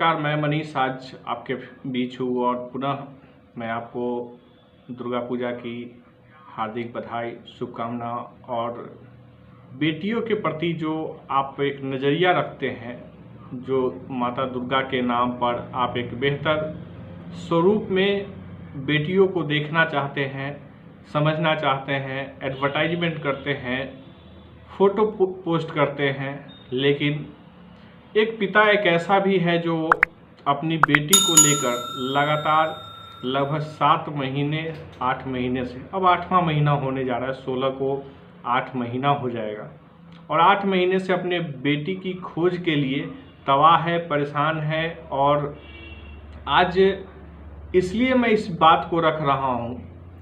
नमस्कार, मैं मनीष आज आपके बीच हूँ और पुनः मैं आपको दुर्गा पूजा की हार्दिक बधाई, शुभकामना और बेटियों के प्रति जो आप एक नज़रिया रखते हैं, जो माता दुर्गा के नाम पर आप एक बेहतर स्वरूप में बेटियों को देखना चाहते हैं, समझना चाहते हैं, एडवर्टाइजमेंट करते हैं, फ़ोटो पोस्ट करते हैं, लेकिन एक पिता एक ऐसा भी है जो अपनी बेटी को लेकर लगातार लगभग 7 महीने 8 महीने से अब 8वां महीना होने जा रहा है, 16 को 8 महीना हो जाएगा और 8 महीने से अपने बेटी की खोज के लिए तबाह है, परेशान है। और आज इसलिए मैं इस बात को रख रहा हूँ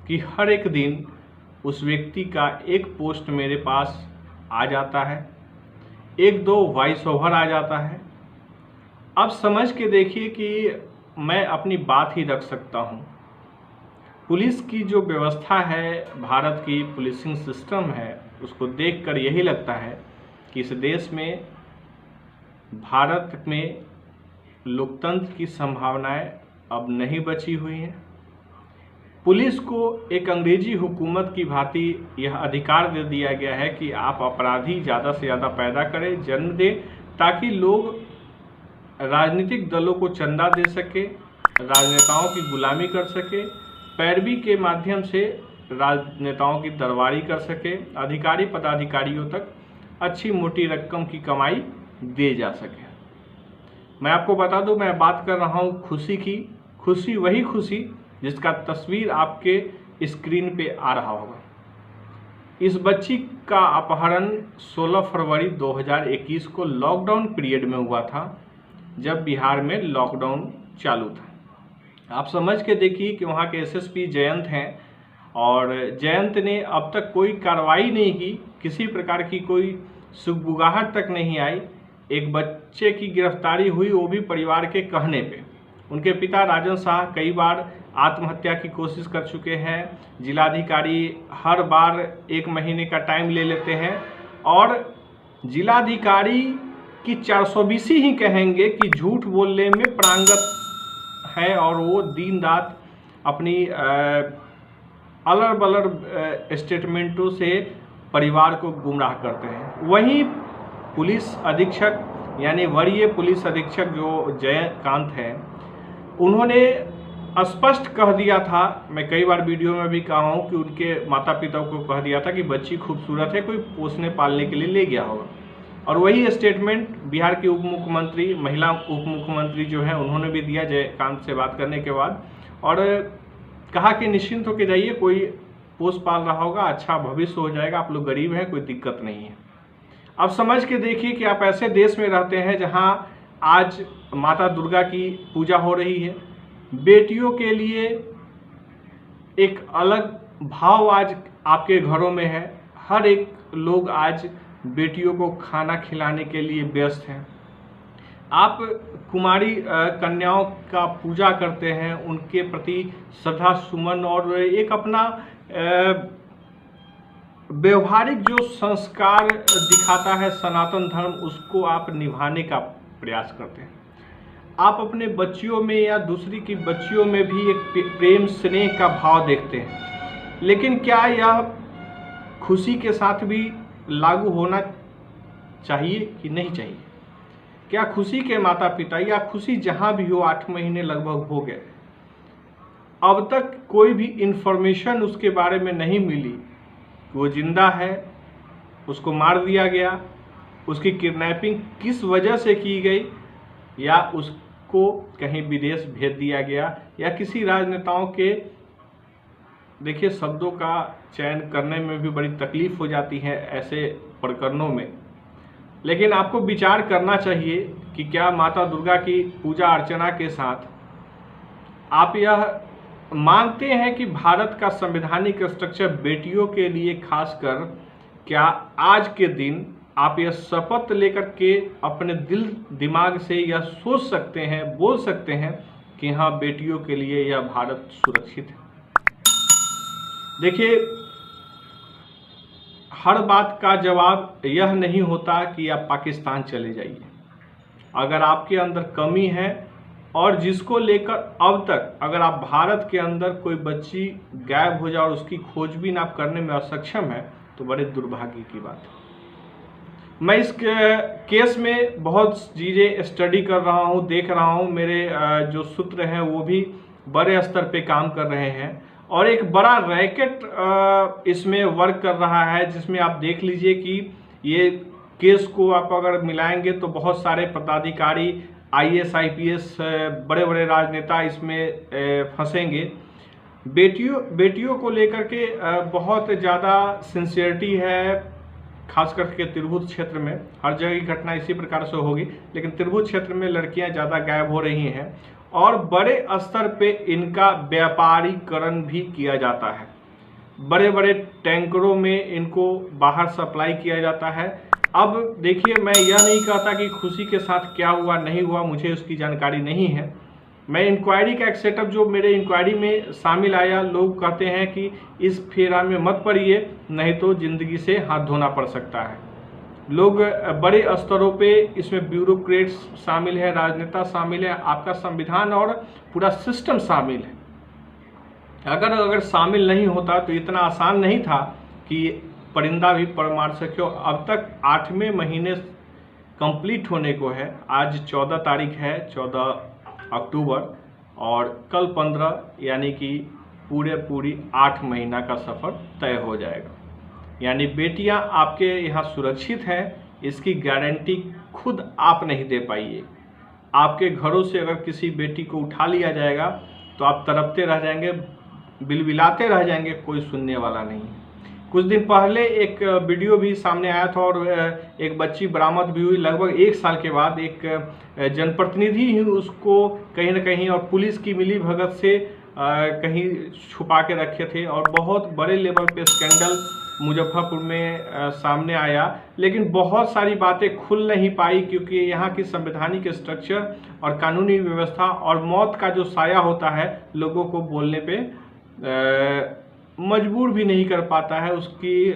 कि हर एक दिन उस व्यक्ति का एक पोस्ट मेरे पास आ जाता है, एक दो वॉइस ओवर आ जाता है। अब समझ के देखिए कि मैं अपनी बात ही रख सकता हूँ। पुलिस की जो व्यवस्था है, भारत की पुलिसिंग सिस्टम है, उसको देखकर यही लगता है कि इस देश में, भारत में लोकतंत्र की संभावनाएं अब नहीं बची हुई हैं। पुलिस को एक अंग्रेजी हुकूमत की भांति यह अधिकार दे दिया गया है कि आप अपराधी ज़्यादा से ज़्यादा पैदा करें, जन्म दें, ताकि लोग राजनीतिक दलों को चंदा दे सके, राजनेताओं की गुलामी कर सके, पैरवी के माध्यम से राजनेताओं की दरबारी कर सके, अधिकारी पदाधिकारियों तक अच्छी मोटी रकम की कमाई दे जा सके। मैं आपको बता दूं, मैं बात कर रहा हूं खुशी की। खुशी वही खुशी जिसका तस्वीर आपके स्क्रीन पे आ रहा होगा। इस बच्ची का अपहरण 16 फरवरी 2021 को लॉकडाउन पीरियड में हुआ था, जब बिहार में लॉकडाउन चालू था। आप समझ के देखिए कि वहाँ के एसएसपी जयंत हैं और जयंत ने अब तक कोई कार्रवाई नहीं की, किसी प्रकार की कोई सुगबुगाहट तक नहीं आई। एक बच्चे की गिरफ्तारी हुई, वो भी परिवार के कहने पे। उनके पिता राजन शाह कई बार आत्महत्या की कोशिश कर चुके हैं। जिलाधिकारी हर बार 1 महीने का टाइम ले लेते हैं और जिलाधिकारी की 420 ही कहेंगे कि झूठ बोलने में प्रांगत है और वो दिन रात अपनी अलर बलर स्टेटमेंटों से परिवार को गुमराह करते हैं। वहीं पुलिस अधीक्षक यानी वरीय पुलिस अधीक्षक जो जयकांत हैं, उन्होंने स्पष्ट कह दिया था, मैं कई बार वीडियो में भी कहा हूँ कि उनके माता पिता को कह दिया था कि बच्ची खूबसूरत है, कोई पोसने पालने के लिए ले गया होगा। और वही स्टेटमेंट बिहार के उप मुख्यमंत्री, महिला उप मुख्यमंत्री जो है, उन्होंने भी दिया जयकांत से बात करने के बाद, और कहा कि निश्चिंत होकर जाइए, कोई पोस पाल रहा होगा, अच्छा भविष्य हो जाएगा, आप लोग गरीब हैं, कोई दिक्कत नहीं है। अब समझ के देखिए कि आप ऐसे देश में रहते हैं जहां आज माता दुर्गा की पूजा हो रही है, बेटियों के लिए एक अलग भाव आज आपके घरों में है। हर एक लोग आज बेटियों को खाना खिलाने के लिए व्यस्त हैं। आप कुमारी कन्याओं का पूजा करते हैं, उनके प्रति श्रद्धा सुमन और एक अपना व्यवहारिक जो संस्कार दिखाता है सनातन धर्म, उसको आप निभाने का प्रयास करते हैं। आप अपने बच्चियों में या दूसरी की बच्चियों में भी एक प्रेम स्नेह का भाव देखते हैं, लेकिन क्या यह खुशी के साथ भी लागू होना चाहिए कि नहीं चाहिए? क्या खुशी के माता पिता या खुशी जहां भी हो, 8 महीने लगभग हो गए, अब तक कोई भी इंफॉर्मेशन उसके बारे में नहीं मिली, वो जिंदा है, उसको मार दिया गया, उसकी किडनैपिंग किस वजह से की गई, या उसको कहीं विदेश भेज दिया गया, या किसी राजनेताओं के, देखिए शब्दों का चयन करने में भी बड़ी तकलीफ हो जाती है ऐसे प्रकरणों में, लेकिन आपको विचार करना चाहिए कि क्या माता दुर्गा की पूजा अर्चना के साथ आप यह मानते हैं कि भारत का संवैधानिक स्ट्रक्चर बेटियों के लिए खासकर, क्या आज के दिन आप यह शपथ लेकर के अपने दिल दिमाग से यह सोच सकते हैं, बोल सकते हैं कि हाँ, बेटियों के लिए यह भारत सुरक्षित है? देखिए, हर बात का जवाब यह नहीं होता कि आप पाकिस्तान चले जाइए। अगर आपके अंदर कमी है और जिसको लेकर अब तक अगर आप भारत के अंदर कोई बच्ची गायब हो जाए और उसकी खोजबीन आप करने में असक्षम है तो बड़े दुर्भाग्य की बात है। मैं इस केस में बहुत चीज़ें स्टडी कर रहा हूँ, देख रहा हूँ, मेरे जो सूत्र हैं वो भी बड़े स्तर पे काम कर रहे हैं और एक बड़ा रैकेट इसमें वर्क कर रहा है, जिसमें आप देख लीजिए कि ये केस को आप अगर मिलाएंगे तो बहुत सारे पदाधिकारी, IAS IPS, बड़े बड़े राजनेता इसमें फंसेंगे। बेटियों को लेकर के बहुत ज़्यादा सिंसियरिटी है, खास करके तिरहुत क्षेत्र में। हर जगह की घटना इसी प्रकार से होगी, लेकिन तिरहुत क्षेत्र में लड़कियां ज़्यादा गायब हो रही हैं और बड़े स्तर पे इनका व्यापारीकरण भी किया जाता है। बड़े बड़े टैंकरों में इनको बाहर सप्लाई किया जाता है। अब देखिए, मैं यह नहीं कहता कि खुशी के साथ क्या हुआ नहीं हुआ, मुझे उसकी जानकारी नहीं है। मैं इंक्वायरी का एक सेटअप जो मेरे इंक्वायरी में शामिल आया, लोग कहते हैं कि इस फेरा में मत पड़िए, नहीं तो ज़िंदगी से हाथ धोना पड़ सकता है। लोग बड़े स्तरों पे इसमें ब्यूरोक्रेट्स शामिल है, राजनेता शामिल है, आपका संविधान और पूरा सिस्टम शामिल है। अगर शामिल नहीं होता तो इतना आसान नहीं था कि परिंदा भी पर मार सके। अब तक 8वें महीने कंप्लीट होने को है। आज 14 तारीख है, 14 अक्टूबर, और कल 15, यानी कि पूरी 8 महीना का सफ़र तय हो जाएगा। यानी बेटियां आपके यहाँ सुरक्षित हैं, इसकी गारंटी खुद आप नहीं दे पाइए। आपके घरों से अगर किसी बेटी को उठा लिया जाएगा तो आप तड़पते रह जाएंगे, बिलबिलाते रह जाएंगे, कोई सुनने वाला नहीं। कुछ दिन पहले एक वीडियो भी सामने आया था और एक बच्ची बरामद भी हुई लगभग 1 साल के बाद। एक जनप्रतिनिधि ही उसको कहीं ना कहीं और पुलिस की मिली भगत से कहीं छुपा के रखे थे और बहुत बड़े लेवल पे स्कैंडल मुजफ्फरपुर में सामने आया। लेकिन बहुत सारी बातें खुल नहीं पाई क्योंकि यहाँ की संवैधानिक स्ट्रक्चर और कानूनी व्यवस्था और मौत का जो साया होता है लोगों को बोलने पे मजबूर भी नहीं कर पाता है। उसकी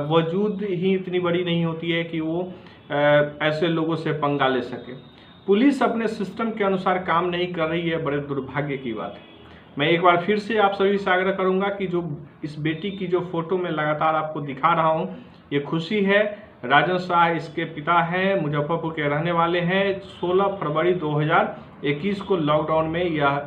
वजूद ही इतनी बड़ी नहीं होती है कि वो ऐसे लोगों से पंगा ले सके। पुलिस अपने सिस्टम के अनुसार काम नहीं कर रही है, बड़े दुर्भाग्य की बात है। मैं एक बार फिर से आप सभी से आग्रह करूंगा कि जो इस बेटी की जो फोटो मैं लगातार आपको दिखा रहा हूं, ये खुशी है। राजन शाह इसके पिता हैं, मुजफ्फरपुर के रहने वाले हैं। 16 फरवरी 2021 को लॉकडाउन में यह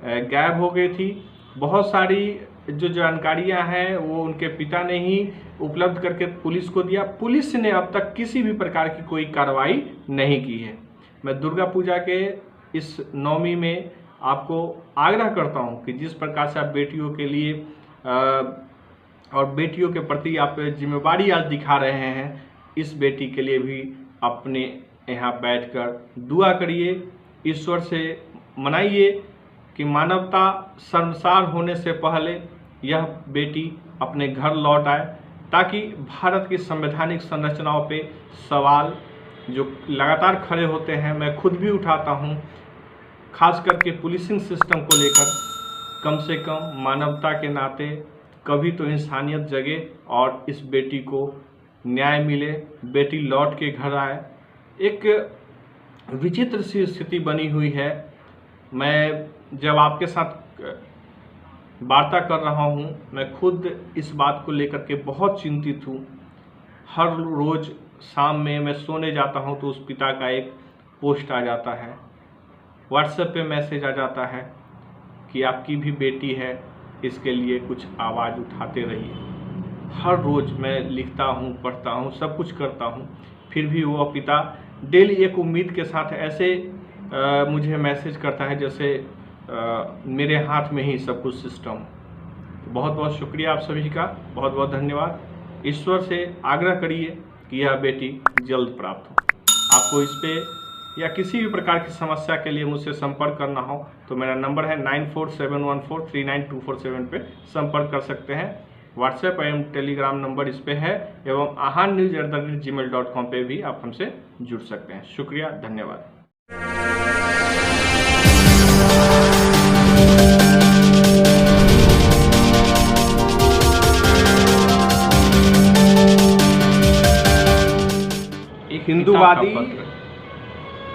गायब हो गई थी। बहुत सारी जो जानकारियां हैं वो उनके पिता ने ही उपलब्ध करके पुलिस को दिया। पुलिस ने अब तक किसी भी प्रकार की कोई कार्रवाई नहीं की है। मैं दुर्गा पूजा के इस नवमी में आपको आग्रह करता हूं कि जिस प्रकार से आप बेटियों के लिए और बेटियों के प्रति आप जिम्मेवारी आज दिखा रहे हैं, इस बेटी के लिए भी अपने यहाँ बैठकर दुआ करिए, ईश्वर से मनाइए कि मानवता शर्मसार होने से पहले यह बेटी अपने घर लौट आए, ताकि भारत की संवैधानिक संरचनाओं पे सवाल जो लगातार खड़े होते हैं, मैं खुद भी उठाता हूं, खास करके पुलिसिंग सिस्टम को लेकर, कम से कम मानवता के नाते कभी तो इंसानियत जगे और इस बेटी को न्याय मिले, बेटी लौट के घर आए। एक विचित्र सी स्थिति बनी हुई है। मैं जब आपके साथ वार्ता कर रहा हूं, मैं खुद इस बात को लेकर के बहुत चिंतित हूं। हर रोज़ शाम में मैं सोने जाता हूं तो उस पिता का एक पोस्ट आ जाता है, व्हाट्सएप पे मैसेज आ जाता है कि आपकी भी बेटी है, इसके लिए कुछ आवाज़ उठाते रहिए। हर रोज़ मैं लिखता हूं, पढ़ता हूं, सब कुछ करता हूं, फिर भी वो पिता डेली एक उम्मीद के साथ ऐसे मुझे मैसेज करता है जैसे मेरे हाथ में ही सब कुछ सिस्टम। बहुत बहुत शुक्रिया आप सभी का, बहुत बहुत धन्यवाद। ईश्वर से आग्रह करिए कि यह बेटी जल्द प्राप्त हो। आपको इस पे या किसी भी प्रकार की समस्या के लिए मुझसे संपर्क करना हो तो मेरा नंबर है 9471439247 पे संपर्क कर सकते हैं। व्हाट्सएप एवं टेलीग्राम नंबर इस पे है, एवं ahannews@gmail.com पे भी आप हमसे जुड़ सकते हैं। शुक्रिया, धन्यवाद। हिंदूवादी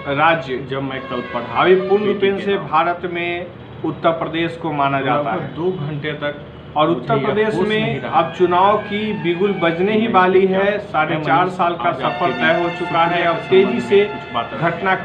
राज्य जब मैं कल पढ़ा अभी पूर्ण बेटी रूपेण के से नाम, भारत में उत्तर प्रदेश को माना जाता है। लगभग 2 घंटे तक और मुझे उत्तर यह प्रदेश होश नहीं में रहा अब चुनाव की बिगुल बजने ही मैं वाली इसको है। क्या- 4.5 साल का आज आपके सफर तय हो बीच चुका है। शुक्रिया अब के तेजी संबंध से में कुछ बातें रखें। घटना